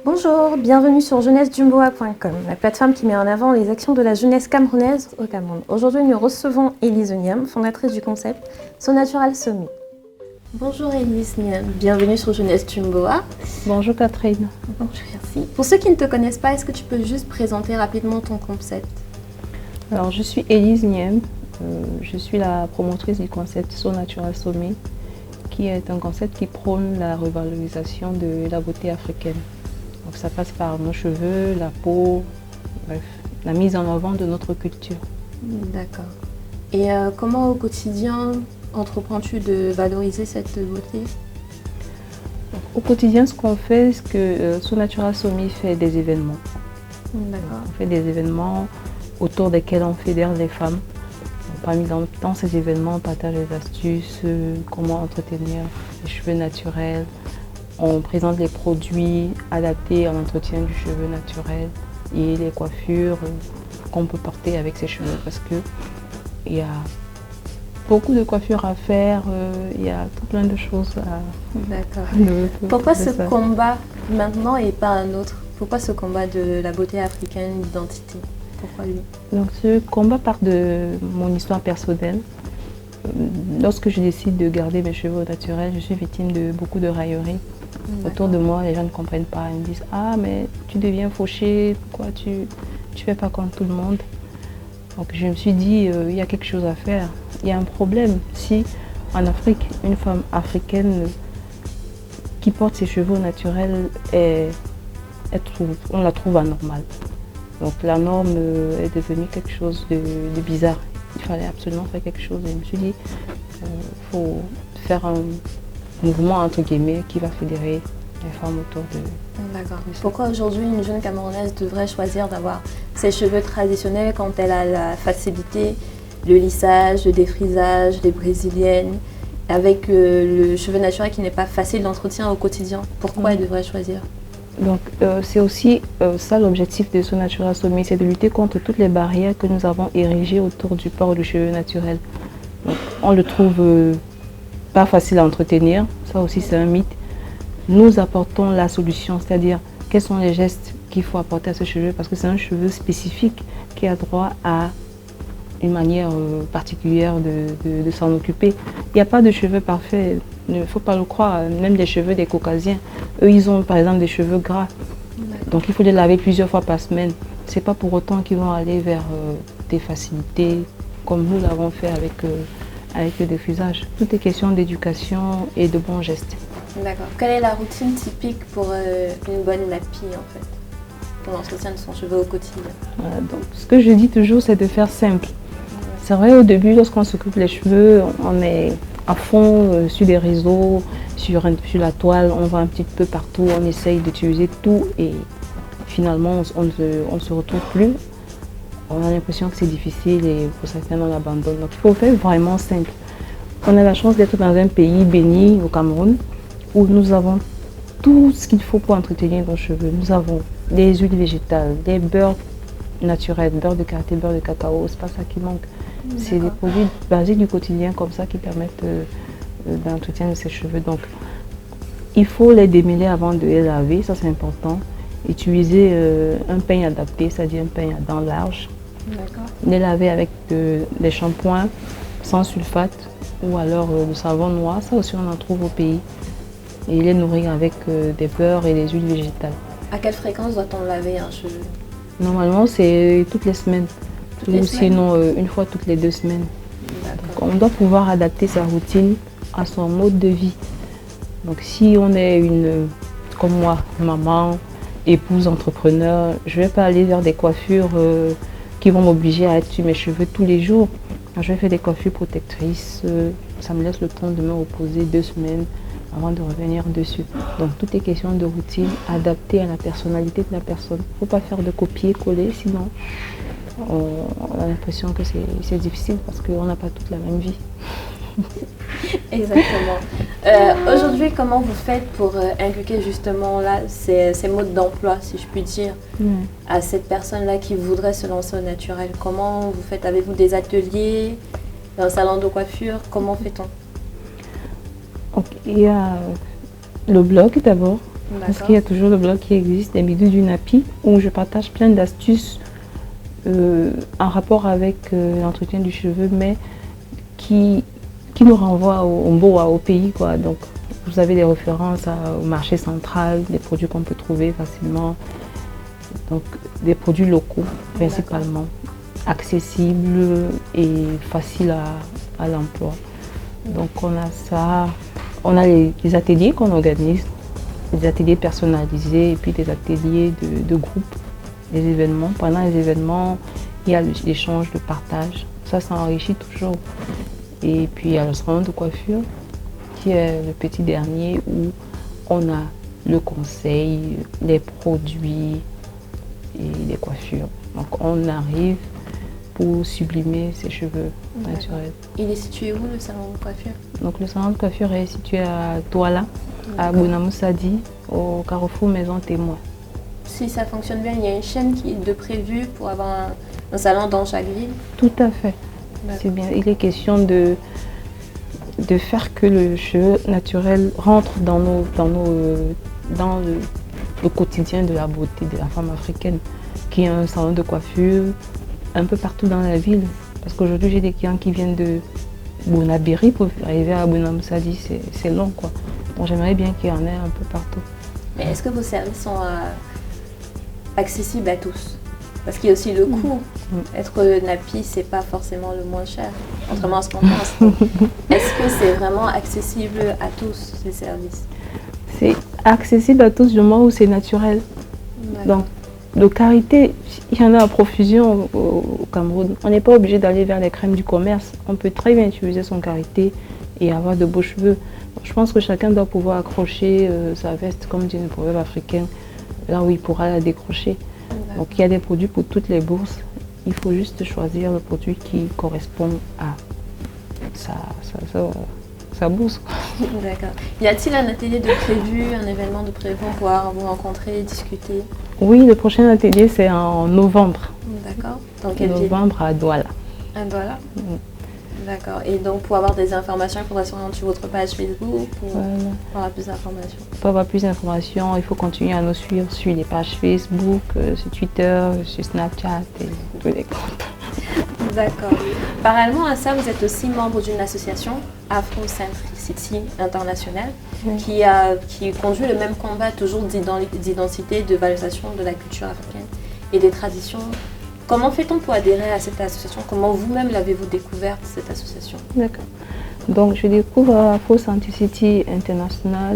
Bonjour, bienvenue sur jeunessejumboa.com, la plateforme qui met en avant les actions de la jeunesse camerounaise au Cameroun. Aujourd'hui, nous recevons Elise Niam, fondatrice du concept So Natural Summit. Bonjour Elise Niam, bienvenue sur Jeunesse Jumboa. Bonjour Catherine. Bonjour, merci. Pour ceux qui ne te connaissent pas, est-ce que tu peux juste présenter rapidement ton concept? Alors, je suis Elise Niam, je suis la promotrice du concept So Natural Summit, qui est un concept qui prône la revalorisation de la beauté africaine. Donc ça passe par nos cheveux, la peau, bref, la mise en avant de notre culture. D'accord. Et comment au quotidien entreprends-tu de valoriser cette beauté? Au quotidien, ce qu'on fait, c'est que So Natural Summit fait des événements. D'accord. On fait des événements autour desquels on fédère les femmes. Dans ces événements, on partage des astuces, comment entretenir les cheveux naturels. On présente les produits adaptés à l'entretien du cheveu naturel et les coiffures qu'on peut porter avec ses cheveux parce qu'il y a beaucoup de coiffures à faire, il y a tout plein de choses à... D'accord. Pourquoi ce combat maintenant et pas un autre? Pourquoi ce combat de la beauté africaine, l'identité? Pourquoi lui? Donc ce combat part de mon histoire personnelle. Lorsque je décide de garder mes cheveux naturels, je suis victime de beaucoup de railleries. Autour de moi, les gens ne comprennent pas. Ils me disent « Ah, mais tu deviens fauché, pourquoi tu fais pas comme tout le monde ?» Donc je me suis dit, il y a quelque chose à faire. Il y a un problème si en Afrique, une femme africaine qui porte ses cheveux naturels, on la trouve anormale. Donc la norme est devenue quelque chose de bizarre. Il fallait absolument faire quelque chose. Et je me suis dit, il faut faire un mouvement entre guillemets qui va fédérer les femmes autour de... D'accord. Pourquoi aujourd'hui une jeune Camerounaise devrait choisir d'avoir ses cheveux traditionnels quand elle a la facilité, le lissage, le défrisage, les brésiliennes, avec le cheveu naturel qui n'est pas facile d'entretien au quotidien? Pourquoi elle devrait choisir? Donc c'est aussi ça l'objectif de So Natural Summit, c'est de lutter contre toutes les barrières que nous avons érigées autour du port du cheveu naturel. Donc, on le trouve pas facile à entretenir, ça aussi c'est un mythe. Nous apportons la solution, c'est-à-dire quels sont les gestes qu'il faut apporter à ce cheveu parce que c'est un cheveu spécifique qui a droit à une manière particulière de s'en occuper. Il n'y a pas de cheveux parfaits, il ne faut pas le croire, même des cheveux des caucasiens. Eux, ils ont par exemple des cheveux gras, donc il faut les laver plusieurs fois par semaine. Ce n'est pas pour autant qu'ils vont aller vers des facilités comme nous l'avons fait avec le défrisage. Tout est question d'éducation et de bons gestes. D'accord. Quelle est la routine typique pour une bonne nappie en fait, pour l'entretien de son cheveu au quotidien? Voilà, donc, ce que je dis toujours, c'est de faire simple. C'est vrai, au début, lorsqu'on s'occupe les cheveux, on est à fond sur les réseaux, sur la toile, on va un petit peu partout, on essaye d'utiliser tout et finalement, on ne se retrouve plus. On a l'impression que c'est difficile et pour certains, on abandonne. Donc, il faut faire vraiment simple. On a la chance d'être dans un pays béni, au Cameroun, où nous avons tout ce qu'il faut pour entretenir nos cheveux. Nous avons des huiles végétales, des beurres naturels, beurre de karité, beurre de cacao, c'est pas ça qui manque. C'est des produits basiques du quotidien comme ça qui permettent d'entretien de ses cheveux. Donc, il faut les démêler avant de les laver, ça c'est important. Utiliser un peigne adapté, c'est-à-dire un peigne à dents larges. Les laver avec des shampoings sans sulfate ou alors le savon noir, ça aussi on en trouve au pays. Et les nourrir avec des beurres et des huiles végétales. À quelle fréquence doit-on laver un cheveu? Normalement, c'est toutes les semaines. Ou sinon, une fois toutes les 2 semaines. Donc, on doit pouvoir adapter sa routine à son mode de vie. Donc, si on est comme moi, maman, épouse, entrepreneur, je ne vais pas aller vers des coiffures qui vont m'obliger à être sur mes cheveux tous les jours. Je vais faire des coiffures protectrices. Ça me laisse le temps de me reposer 2 semaines avant de revenir dessus. Donc, tout est question de routine adaptée à la personnalité de la personne. Il ne faut pas faire de copier-coller, sinon on a l'impression que c'est difficile parce qu'on n'a pas toute la même vie. Exactement. Aujourd'hui, comment vous faites pour inculquer justement là, ces modes d'emploi, si je puis dire, à cette personne-là qui voudrait se lancer au naturel? Comment vous faites? Avez-vous des ateliers, un salon de coiffure? Comment fait-on? Il y a le blog d'abord. Parce qu'il y a toujours le blog qui existe, les Midou du Napi, où je partage plein d'astuces en rapport avec l'entretien du cheveu, mais qui nous renvoie au pays, quoi. Donc, vous avez des références au marché central, des produits qu'on peut trouver facilement. Donc, des produits locaux, principalement, accessibles et faciles à l'emploi. Donc, on a ça. On a les ateliers qu'on organise, des ateliers personnalisés et puis des ateliers de groupe, des événements. Pendant les événements, il y a l'échange, le partage. Ça enrichit toujours. Et puis il y a le salon de coiffure qui est le petit dernier où on a le conseil, les produits et les coiffures. Donc on arrive pour sublimer ses cheveux naturels. Il est situé où le salon de coiffure? Donc le salon de coiffure est situé à Douala, à Bonamoussadi, au carrefour Maison Témoin. Si ça fonctionne bien, il y a une chaîne qui est de prévue pour avoir un salon dans chaque ville? Tout à fait. C'est bien. Il est question de faire que le cheveu naturel rentre dans le quotidien de la beauté de la femme africaine, qui a un salon de coiffure un peu partout dans la ville. Parce qu'aujourd'hui, j'ai des clients qui viennent de Bonabéry pour arriver à Bonamoussadi, c'est long, quoi. Donc j'aimerais bien qu'il y en ait un peu partout. Mais est-ce que vos services sont accessibles à tous? Parce qu'il y a aussi le coût. Être nappy, c'est pas forcément le moins cher, contrairement à ce qu'on pense. Est-ce que c'est vraiment accessible à tous, ces services? C'est accessible à tous du moment où c'est naturel. Donc, de karité, il y en a à profusion au Cameroun. On n'est pas obligé d'aller vers les crèmes du commerce. On peut très bien utiliser son karité et avoir de beaux cheveux. Donc, je pense que chacun doit pouvoir accrocher sa veste, comme dit le proverbe africain, là où il pourra la décrocher. Donc il y a des produits pour toutes les bourses. Il faut juste choisir le produit qui correspond à sa bourse. D'accord. Y a-t-il un atelier de prévu, un événement de prévu pour pouvoir vous rencontrer, discuter? Oui, le prochain atelier c'est en novembre. D'accord. Dans quelle ville? Novembre à Douala. À Douala. D'accord. Et donc pour avoir des informations, il faudra se rendre sur votre page Facebook pour avoir plus d'informations. Pour avoir plus d'informations, il faut continuer à nous suivre sur les pages Facebook, sur Twitter, sur Snapchat et tous les comptes. D'accord. Parallèlement à ça, vous êtes aussi membre d'une association, Afrocentricity International, qui conduit le même combat toujours d'identité, de valorisation de la culture africaine et des traditions. Comment fait-on pour adhérer à cette association? Comment vous-même l'avez-vous découverte, cette association? D'accord. Donc, je découvre Afrocentricity International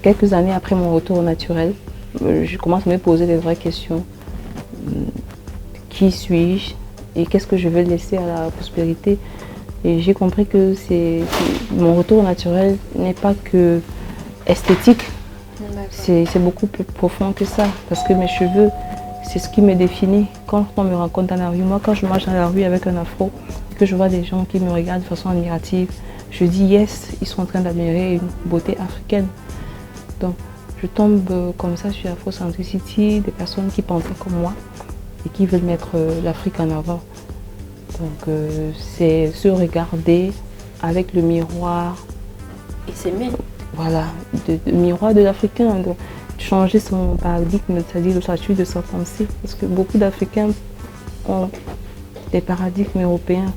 quelques années après mon retour au naturel, je commence à me poser des vraies questions. Qui suis-je et qu'est-ce que je veux laisser à la prospérité? Et j'ai compris que mon retour au naturel n'est pas que esthétique, c'est beaucoup plus profond que ça, parce que mes cheveux, c'est ce qui me définit. Quand on me rencontre dans la rue, moi quand je marche dans la rue avec un afro, que je vois des gens qui me regardent de façon admirative, je dis yes, ils sont en train d'admirer une beauté africaine. Donc je tombe comme ça sur Afrocentricity, des personnes qui pensaient comme moi et qui veulent mettre l'Afrique en avant. Donc c'est se regarder avec le miroir. Et s'aimer. Voilà, le miroir de l'Africain. Changer son paradigme, c'est-à-dire le statut de sa pensée. Parce que beaucoup d'Africains ont des paradigmes européens.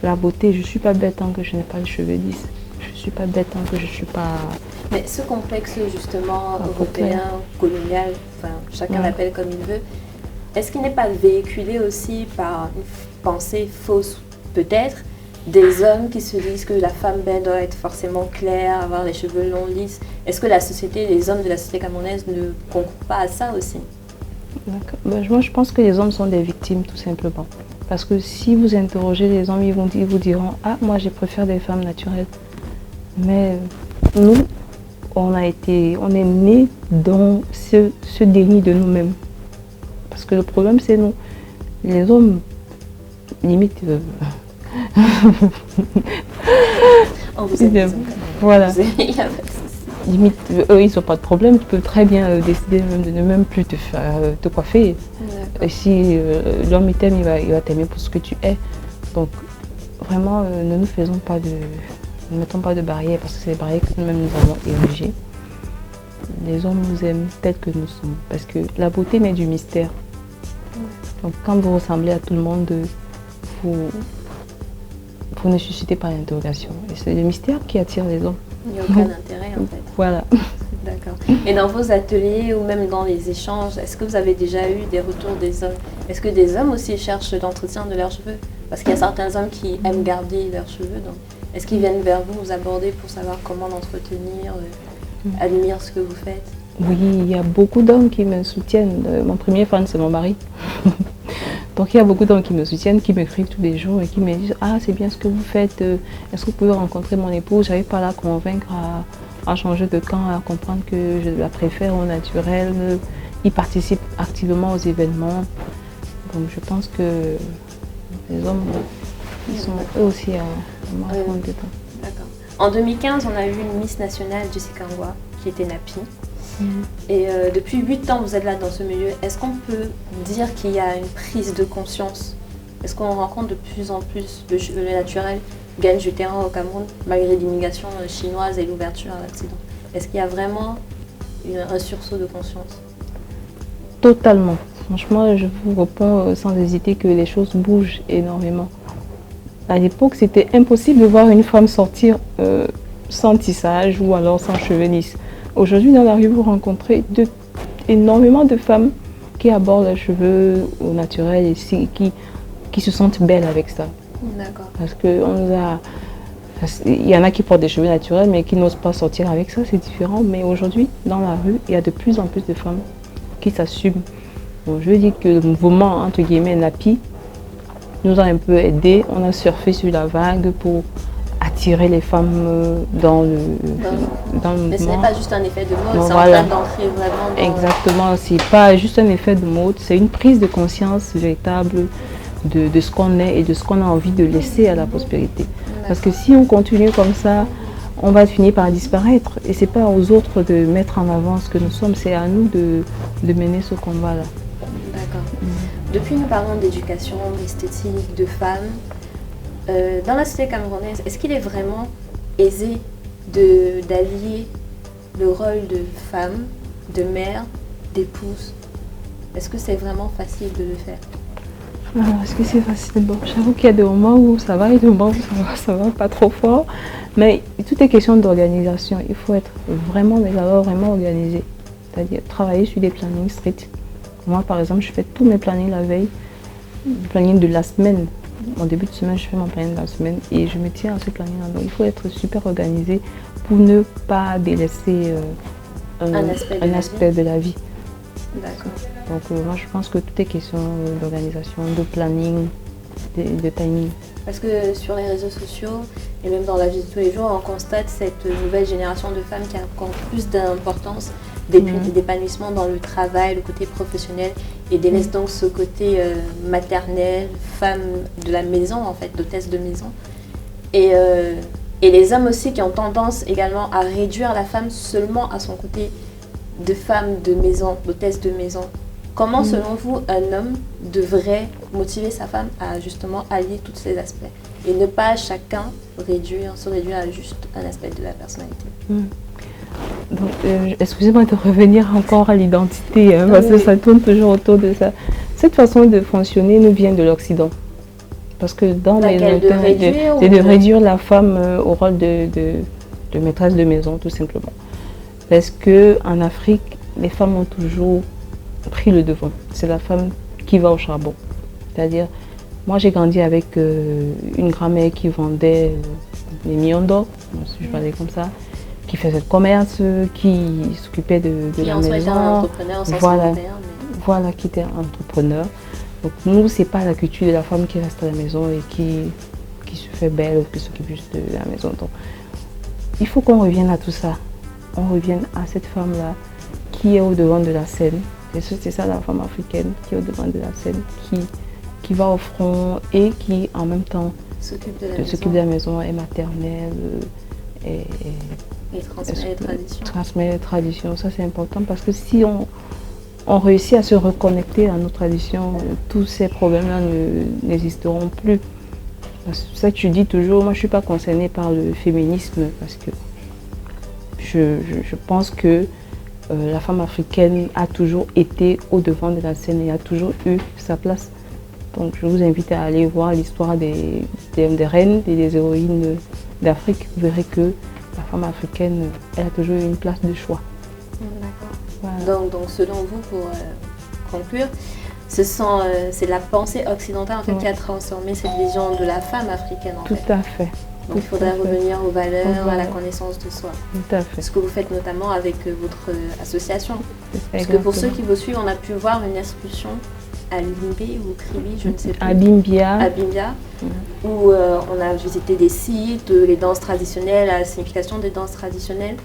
La beauté, je ne suis pas bête tant que je n'ai pas les cheveux lisses. Je ne suis pas bête tant que je ne suis pas... Mais ce complexe justement européen, colonial, enfin chacun l'appelle comme il veut, est-ce qu'il n'est pas véhiculé aussi par une pensée fausse peut-être des hommes qui se disent que la femme belle doit être forcément claire, avoir les cheveux longs, lisses? Est-ce que la société, les hommes de la société camerounaise ne concourent pas à ça aussi? D'accord. Moi, je pense que les hommes sont des victimes, tout simplement. Parce que si vous interrogez les hommes, ils vous diront « Ah, moi, je préfère des femmes naturelles. » Mais nous, on est nés dans ce déni de nous-mêmes. Parce que le problème, c'est nous. Les hommes, limite... On vous aime. Voilà. Limite, eux, ils n'ont pas de problème. Tu peux très bien décider même de ne même plus te coiffer. Et si l'homme t'aime, il va t'aimer pour ce que tu es. Donc, vraiment, ne mettons pas de barrières parce que c'est des barrières que nous-mêmes nous avons érigées. les hommes nous aiment tels que nous sommes. Parce que la beauté naît du mystère. Donc quand vous ressemblez à tout le monde, vous ne suscitez pas l'interrogation. Et c'est le mystère qui attire les hommes. Il n'y a aucun intérêt en fait. Voilà. D'accord. Et dans vos ateliers ou même dans les échanges, est-ce que vous avez déjà eu des retours des hommes? Est-ce que des hommes aussi cherchent l'entretien de leurs cheveux? Parce qu'il y a certains hommes qui aiment garder leurs cheveux. Donc, est-ce qu'ils viennent vers vous, vous aborder pour savoir comment l'entretenir, admirent ce que vous faites? Oui, il y a beaucoup d'hommes qui me soutiennent. Mon premier fan, c'est mon mari. Donc il y a beaucoup d'hommes qui me soutiennent, qui m'écrivent tous les jours et qui me disent « Ah, c'est bien ce que vous faites. Est-ce que vous pouvez rencontrer mon épouse? J'arrive pas à la convaincre à changer de camp, à comprendre que je la préfère au naturel. » Ils participent activement aux événements. Donc je pense que les hommes, ils sont eux aussi à m'apprendre dedans. D'accord. En 2015, on a eu une Miss nationale, Jessica Ngwa, qui était Napi. Et depuis 8 ans, vous êtes là dans ce milieu. Est-ce qu'on peut dire qu'il y a une prise de conscience? Est-ce qu'on rencontre de plus en plus le cheveu naturel gagne du terrain au Cameroun, malgré l'immigration chinoise et l'ouverture à l'Occident? Est-ce qu'il y a vraiment un sursaut de conscience? Totalement. Franchement, je vous réponds sans hésiter que les choses bougent énormément. À l'époque, c'était impossible de voir une femme sortir sans tissage ou alors sans cheveux lisses. Aujourd'hui, dans la rue, vous rencontrez énormément de femmes qui abordent leurs cheveux au naturel et qui se sentent belles avec ça. D'accord. Parce il y en a qui portent des cheveux naturels mais qui n'osent pas sortir avec ça, c'est différent. Mais aujourd'hui, dans la rue, il y a de plus en plus de femmes qui s'assument. Bon, je dis que le mouvement, entre guillemets, Napi, nous a un peu aidés. On a surfé sur la vague pour attirer les femmes dans le mouvement. Mais ce n'est pas juste un effet de mode, c'est voilà. en train d'entrer vraiment dans... Exactement, c'est pas juste un effet de mode, c'est une prise de conscience véritable de ce qu'on est et de ce qu'on a envie de laisser à la postérité. Parce que si on continue comme ça, on va finir par disparaître. Et c'est pas aux autres de mettre en avant ce que nous sommes, c'est à nous de mener ce combat-là. D'accord. Depuis, nous parlons d'éducation, d'esthétique, de femmes. Dans la société camerounaise, est-ce qu'il est vraiment aisé d'allier le rôle de femme, de mère, d'épouse? Est-ce que c'est vraiment facile de le faire? Est-ce que c'est facile? Bon, j'avoue qu'il y a des moments où ça va et des moments où ça va pas trop fort. Mais tout est question d'organisation. Il faut être vraiment, mais alors vraiment organisé. C'est-à-dire travailler sur des plannings stricts. Moi, par exemple, je fais tous mes plannings la veille, le planning de la semaine. En début de semaine, je fais mon planning de la semaine et je me tiens à ce planning-là. Donc, il faut être super organisé pour ne pas délaisser un aspect de la vie. D'accord. Donc, moi, je pense que tout est question d'organisation, de planning, de timing. Parce que sur les réseaux sociaux et même dans la vie de tous les jours, on constate cette nouvelle génération de femmes qui a encore plus d'importance, d'épanouissement dans le travail, le côté professionnel, et délaisse donc ce côté maternel, femme de la maison, en fait, d'hôtesse de maison. Et les hommes aussi qui ont tendance également à réduire la femme seulement à son côté de femme de maison, d'hôtesse de maison. Comment, selon vous, un homme devrait motiver sa femme à justement allier tous ces aspects et ne pas chacun se réduire à juste un aspect de la personnalité? Donc, excusez-moi de revenir encore à l'identité, parce que ça tourne toujours autour de ça. Cette façon de fonctionner nous vient de l'Occident. Parce que dans les c'est de réduire la femme au rôle de maîtresse de maison, tout simplement. Parce qu'en Afrique, les femmes ont toujours pris le devant. C'est la femme qui va au charbon. C'est-à-dire, moi j'ai grandi avec une grand-mère qui vendait des millions d'or, si je parlais comme ça, qui faisait le commerce, qui s'occupait de la maison. Était un entrepreneur, voilà, qui était entrepreneur. Donc nous, c'est pas la culture de la femme qui reste à la maison et qui se fait belle ou qui s'occupe juste de la maison. Donc, il faut qu'on revienne à tout ça. On revienne à cette femme-là qui est au devant de la scène. Et c'est ça la femme africaine qui est au devant de la scène, qui va au front et qui en même temps s'occupe de la maison, est maternelle et transmet les traditions. Ça c'est important parce que si on réussit à se reconnecter à nos traditions, tous ces problèmes-là n'existeront plus. C'est ça que je dis toujours, moi je ne suis pas concernée par le féminisme parce que je pense que la femme africaine a toujours été au devant de la scène et a toujours eu sa place. Donc je vous invite à aller voir l'histoire des reines et des héroïnes d'Afrique. Vous verrez que la femme africaine, elle a toujours eu une place de choix. D'accord. Voilà. Donc selon vous, pour conclure, c'est la pensée occidentale en fait, qui a transformé cette vision de la femme africaine. Tout à fait. Donc il faudrait revenir aux valeurs, à la connaissance de soi. Tout à fait. Ce que vous faites notamment avec votre association. Parce que pour ceux qui vous suivent, on a pu voir une excursion à Limbe ou Kribi, je ne sais plus. À Bimbia. Où on a visité des sites, les danses traditionnelles, la signification des danses traditionnelles.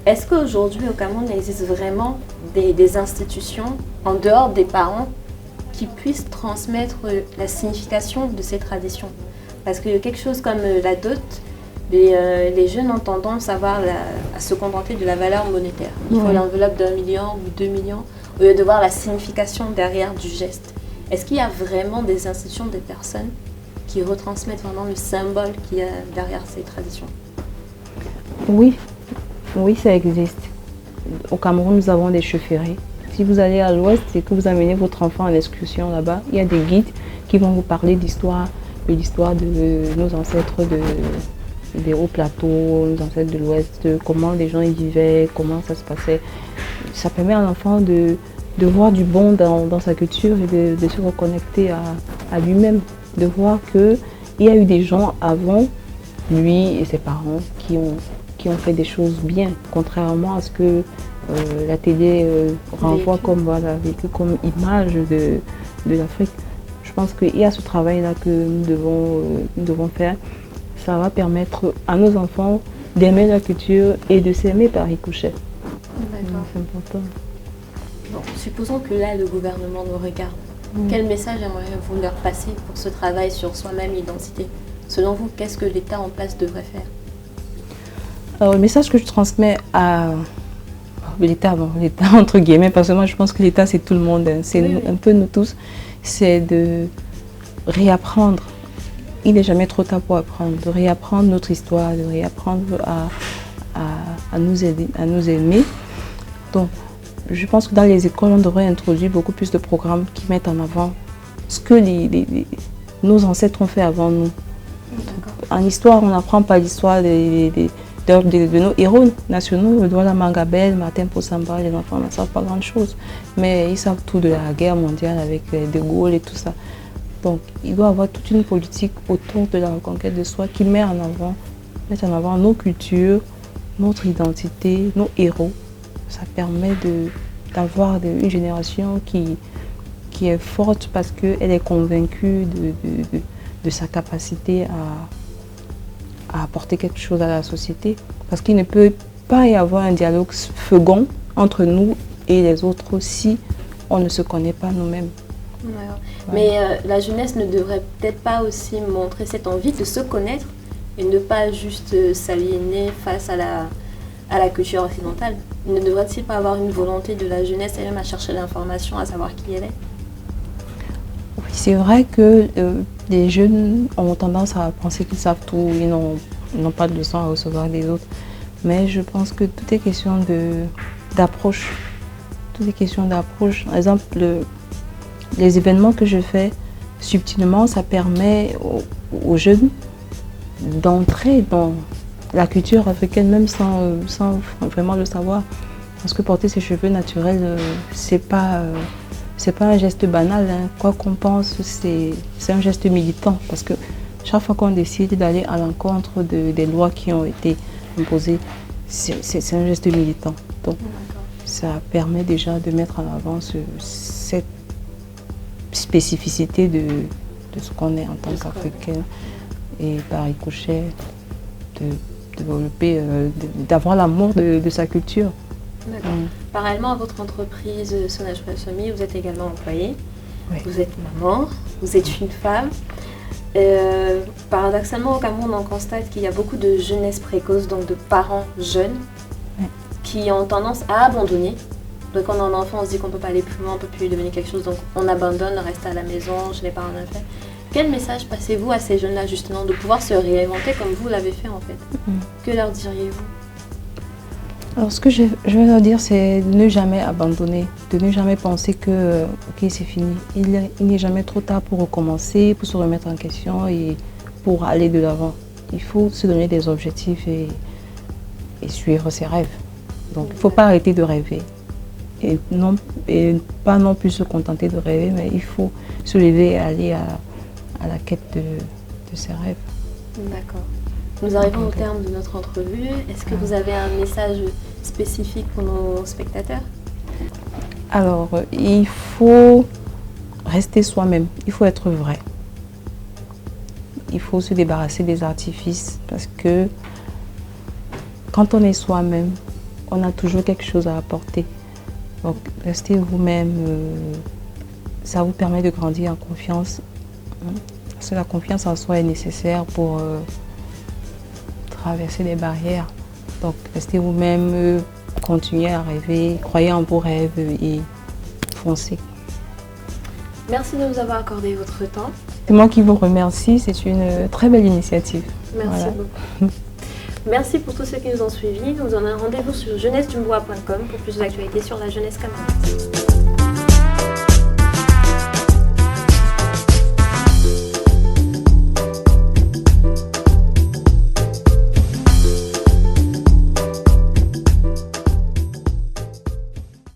Est-ce qu'aujourd'hui au Cameroun, il existe vraiment des institutions, en dehors des parents, qui puissent transmettre la signification de ces traditions? Parce que quelque chose comme la dot, les jeunes ont tendance à se contenter de la valeur monétaire. Il faut l'enveloppe d'1 million ou 2 millions, au lieu de voir la signification derrière du geste. Est-ce qu'il y a vraiment des institutions, des personnes qui retransmettent vraiment le symbole qu'il y a derrière ces traditions? Oui, ça existe. Au Cameroun, nous avons des chefferies. Si vous allez à l'ouest et que vous amenez votre enfant en excursion là-bas, il y a des guides qui vont vous parler d'histoire de nos ancêtres des hauts plateaux, nos ancêtres de l'ouest, comment les gens y vivaient, comment ça se passait. Ça permet à l'enfant de voir du bon dans sa culture et de se reconnecter à lui-même, de voir qu'il y a eu des gens avant lui et ses parents qui ont fait des choses bien, contrairement à ce que la télé renvoie comme image de l'Afrique. Je pense qu'il y a ce travail-là que nous devons faire. Ça va permettre à nos enfants d'aimer la culture et de s'aimer par ricochet. D'accord. C'est important. Bon, supposons que là, le gouvernement nous regarde. Quel message aimeriez-vous leur passer pour ce travail sur soi-même, l'identité? Selon vous, qu'est-ce que l'État en place devrait faire? Alors, le message que je transmets à l'État entre guillemets, parce que moi je pense que l'État c'est tout le monde, c'est un peu nous tous, c'est de réapprendre. Il n'est jamais trop tard pour apprendre, de réapprendre notre histoire, de réapprendre à nous aimer. Donc, je pense que dans les écoles, on devrait introduire beaucoup plus de programmes qui mettent en avant ce que nos ancêtres ont fait avant nous. En histoire, on n'apprend pas l'histoire de nos héros nationaux, Douala Mangabel, Martin Possamba. Les enfants ne savent pas grand-chose, mais ils savent tout de la guerre mondiale avec De Gaulle et tout ça. Donc, il doit y avoir toute une politique autour de la reconquête de soi qui met en avant nos cultures, notre identité, nos héros. Ça permet d'avoir une génération qui est forte parce qu'elle est convaincue de sa capacité à apporter quelque chose à la société. Parce qu'il ne peut pas y avoir un dialogue fécond entre nous et les autres si on ne se connaît pas nous-mêmes. Ouais. Mais la jeunesse ne devrait peut-être pas aussi montrer cette envie de se connaître et ne pas juste s'aliéner face à la culture occidentale. Ne devrait-il pas avoir une volonté de la jeunesse elle-même à chercher l'information, à savoir qui elle est? Oui, c'est vrai que les jeunes ont tendance à penser qu'ils savent tout, ils n'ont pas de leçons à recevoir des autres. Mais je pense que tout est question d'approche. Tout est question d'approche. Par exemple, les événements que je fais subtilement, ça permet aux jeunes d'entrer dans la culture africaine, même sans vraiment le savoir. Parce que porter ses cheveux naturels, c'est pas un geste banal, hein. Quoi qu'on pense, c'est un geste militant. Parce que chaque fois qu'on décide d'aller à l'encontre des lois qui ont été imposées, c'est un geste militant. Donc, ça permet déjà de mettre en avant cette spécificité de ce qu'on est en tant qu'Africain et par ricochet de développer, d'avoir l'amour de sa culture. Parallèlement à votre entreprise Sonage Famille, vous êtes également employée, vous êtes maman, vous êtes une femme. Paradoxalement au Cameroun, on constate qu'il y a beaucoup de jeunesse précoce, donc de parents jeunes qui ont tendance à abandonner. Donc quand on est enfant, on se dit qu'on ne peut pas aller plus loin, on ne peut plus devenir quelque chose, donc on abandonne, on reste à la maison, je n'ai pas rien à faire. Quel message passez-vous à ces jeunes-là justement, de pouvoir se réinventer comme vous l'avez fait en fait? Que leur diriez-vous? Alors ce que je vais leur dire, c'est de ne jamais abandonner, de ne jamais penser que ok, c'est fini. Il n'est jamais trop tard pour recommencer, pour se remettre en question et pour aller de l'avant. Il faut se donner des objectifs et suivre ses rêves. Donc il ne faut pas arrêter de rêver et pas non plus se contenter de rêver, mais il faut se lever et aller à la quête de ses rêves. D'accord. Nous arrivons au terme de notre entrevue. Est-ce que vous avez un message spécifique pour nos spectateurs? Alors, il faut rester soi-même, il faut être vrai. Il faut se débarrasser des artifices parce que quand on est soi-même, on a toujours quelque chose à apporter. Donc, restez vous-même, ça vous permet de grandir en confiance. Parce que la confiance en soi est nécessaire pour traverser des barrières. Donc restez vous-même, continuez à rêver, croyez en vos rêves et foncez. Merci de nous avoir accordé votre temps. C'est moi qui vous remercie, c'est une très belle initiative. Merci beaucoup. Merci pour tous ceux qui nous ont suivis. Nous avons un rendez-vous sur jeunessedumbois.com pour plus d'actualités sur la jeunesse camerounaise.